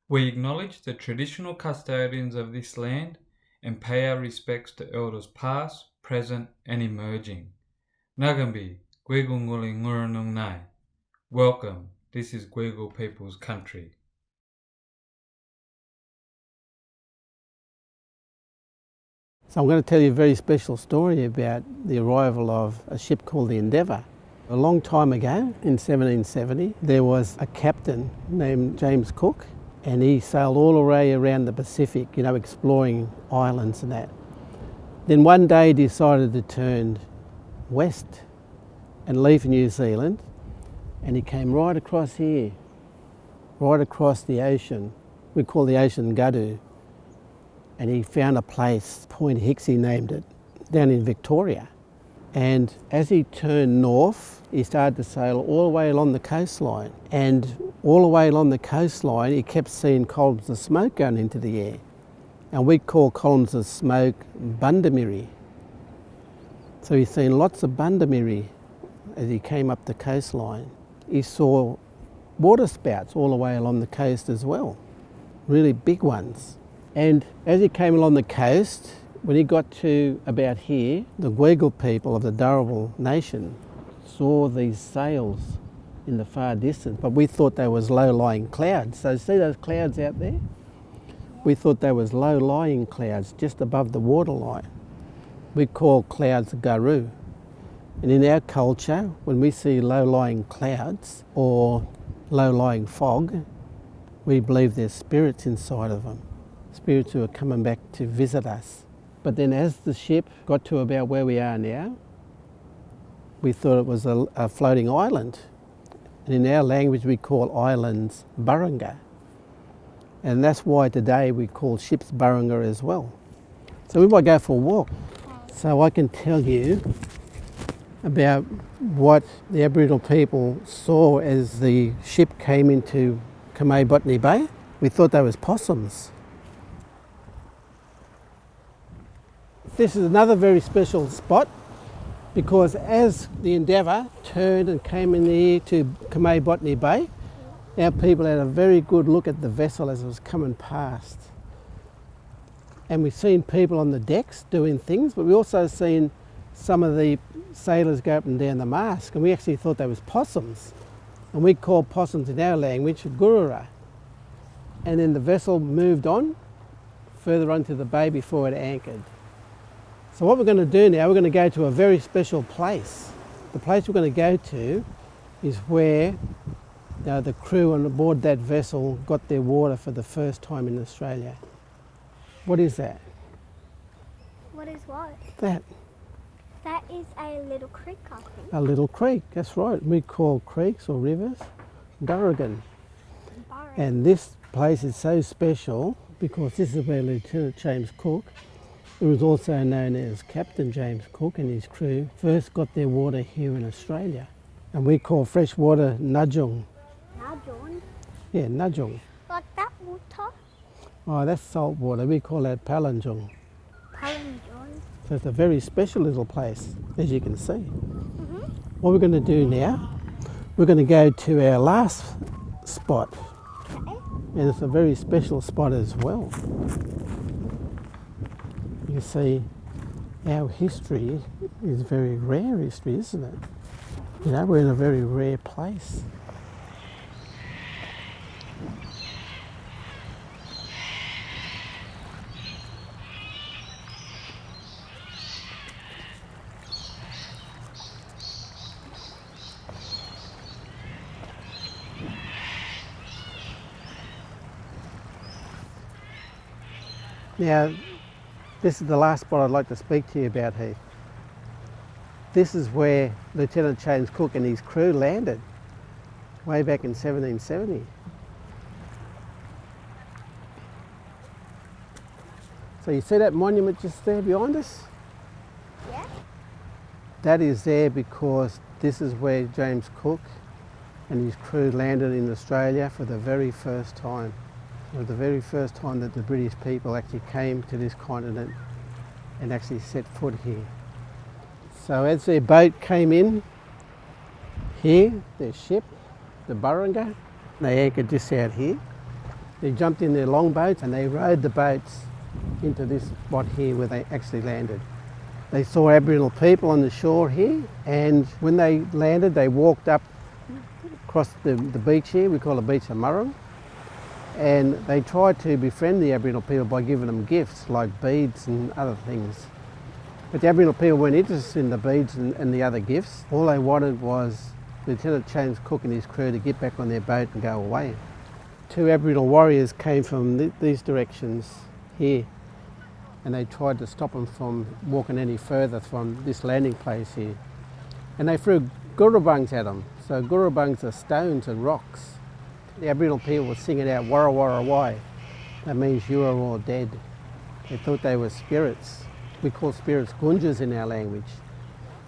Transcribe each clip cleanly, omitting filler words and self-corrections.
We acknowledge the traditional custodians of this land and pay our respects to elders past, present, and emerging. Nagambi, Gwegul Nguli Ngurunung Nai. Welcome, this is Gwegul People's Country. So I'm going to tell you a very special story about the arrival of a ship called the Endeavour. A long time ago, in 1770, there was a captain named James Cook, and he sailed all the way around the Pacific, exploring islands and that. Then one day he decided to turn west and leave New Zealand, and he came right across here, right across the ocean. We call the ocean Gadu. And he found a place, Point Hicks he named it, down in Victoria. And as he turned north, he started to sail all the way along the coastline. And all the way along the coastline, he kept seeing columns of smoke going into the air. And we call columns of smoke Bundamiri. So he's seen lots of Bundamiri as he came up the coastline. He saw water spouts all the way along the coast as well, really big ones. And as he came along the coast, when he got to about here, the Gwegul people of the Dharawal nation saw these sails in the far distance, but we thought they was low-lying clouds. So see those clouds out there? We thought they was low-lying clouds just above the waterline. We call clouds Garu. And in our culture, when we see low-lying clouds or low-lying fog, we believe there's spirits inside of them. Spirits who are coming back to visit us. But then as the ship got to about where we are now, we thought it was a floating island. And in our language we call islands Barunga. And that's why today we call ships Barunga as well. So we might go for a walk. So I can tell you about what the Aboriginal people saw as the ship came into Kamay, Botany Bay. We thought they was possums. This is another very special spot because as the Endeavour turned and came in here to Kamay Botany Bay, our people had a very good look at the vessel as it was coming past. And we've seen people on the decks doing things, but we also seen some of the sailors go up and down the mast, and we actually thought they was possums. And we call possums in our language gurura. And then the vessel moved on further onto the bay before it anchored. So what we're going to do now, we're going to go to a very special place. The place we're going to go to is where the crew on board that vessel got their water for the first time in Australia. What is that? What is what? That. That is a little creek, I think. A little creek, that's right. We call creeks or rivers Durrigan. And this place is so special because this is where Lieutenant James Cook, who was also known as Captain James Cook, and his crew first got their water here in Australia. And we call fresh water Nudging. Nudging? Yeah, Nudging. Like that water? Oh, that's salt water. We call that Palanjung. Palanjung. So it's a very special little place, as you can see. What we're going to do now, we're going to go to our last spot. Okay. And it's a very special spot as well. You see, our history is very rare history, isn't it? We're in a very rare place. Now, this is the last spot I'd like to speak to you about, Heath. This is where Lieutenant James Cook and his crew landed way back in 1770. So you see that monument just there behind us? Yeah. That is there because this is where James Cook and his crew landed in Australia for the very first time. It was the very first time that the British people actually came to this continent and actually set foot here. So as their boat came in here, their ship, the Burrunga, they anchored just out here. They jumped in their longboats and they rowed the boats into this spot here where they actually landed. They saw Aboriginal people on the shore here, and when they landed they walked up across the beach here, we call the beach of Murrum, and they tried to befriend the Aboriginal people by giving them gifts like beads and other things. But the Aboriginal people weren't interested in the beads and the other gifts. All they wanted was Lieutenant James Cook and his crew to get back on their boat and go away. 2 Aboriginal warriors came from these directions here, and they tried to stop them from walking any further from this landing place here. And they threw gurrabungs at them. So gurrabungs are stones and rocks. The Aboriginal people were singing out "Warra Warra Wai." That means you are all dead. They thought they were spirits. We call spirits gunjas in our language.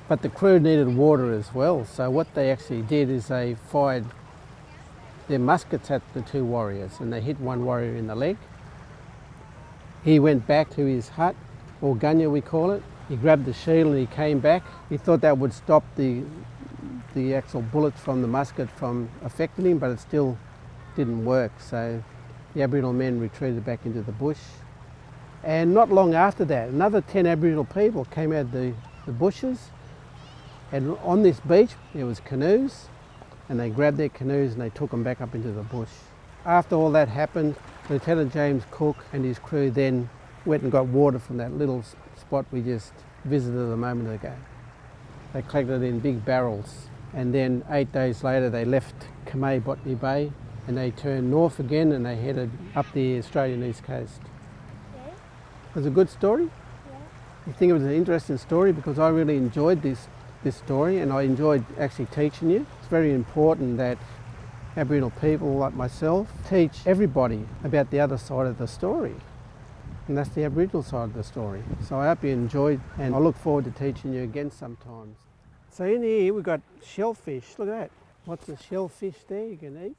But the crew needed water as well, so what they actually did is they fired their muskets at the 2 warriors, and they hit one warrior in the leg. He went back to his hut, or gunya we call it. He grabbed the shield and he came back. He thought that would stop the actual bullets from the musket from affecting him, but it still didn't work. So the Aboriginal men retreated back into the bush. And not long after that, another 10 Aboriginal people came out of the bushes, and on this beach there was canoes, and they grabbed their canoes and they took them back up into the bush. After all that happened, Lieutenant James Cook and his crew then went and got water from that little spot we just visited a moment ago. They collected it in big barrels, and then 8 days later they left Kamay, Botany Bay, and they turned north again and they headed up the Australian east coast. Yeah. It was a good story. Yeah. I think it was an interesting story because I really enjoyed this story, and I enjoyed actually teaching you. It's very important that Aboriginal people like myself teach everybody about the other side of the story, and that's the Aboriginal side of the story. So I hope you enjoyed, and I look forward to teaching you again sometimes. So in here we've got shellfish. Look at that. Lots of shellfish there you can eat.